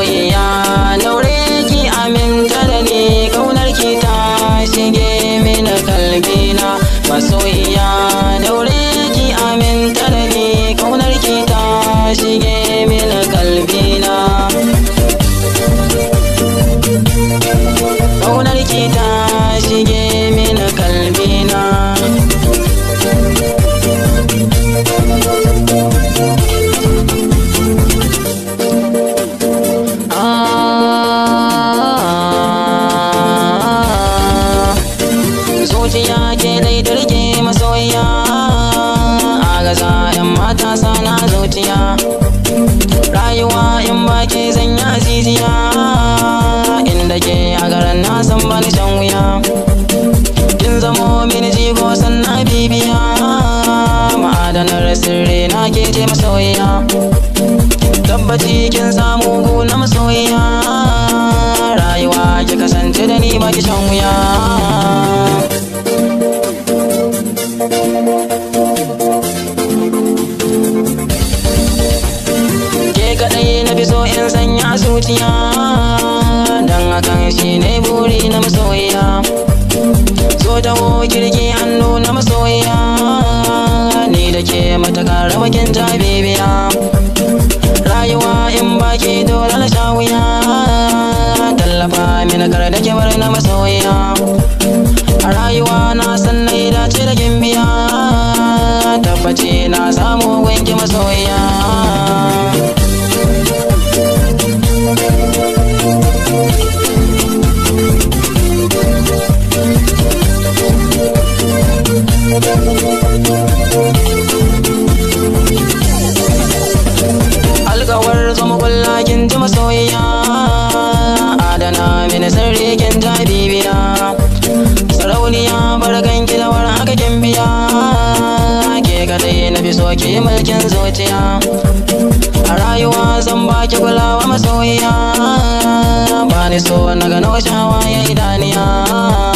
masoyiya daure ki aminta da ni, kaunar ki ta shige mini kalbina. Masoyiya daure ki aminta da ni, kaunar ki ta shige mini kalbina. Kaunar ki ta shige mini kalbina. Zuciya ke dai turke masoyiya, a gaza 'yan mata sana zuciya. Rayuwa in ba ke zanya ziziya, inda ke a garin na san bani shan wuya. Kin zamo mini jigo sannan bibiya, ma'adanar sirri na ke ce masoyiya. Tabbaci kin samu guna masoyiya, rayuwa ki kasance da ni ba ki shan wuya. Ke kaɗai na fi so in sanya zuciya, don hakan shi ne buri na masoyiya. So taho kirki hannu na masoyiya, ni da ke matakar bakin bibiya. Rayuwa in baki dole na sha wuya, tallafa mini kar da ke bar na masoyiya. A rayuwa na san na yi dace da gimbiya, tabbaci na samu wanki masoyiya. Alkawar zama kulla kin ji masoyiya, adana mini sirri kin ta bibiya. Sarauniya barkan ki da war haka kin biya, ke kadai na fi so ki mulkin zuciya. A rayuwa zan baki kulawa masoyiya, ba ni so na gano shawaye idaniya.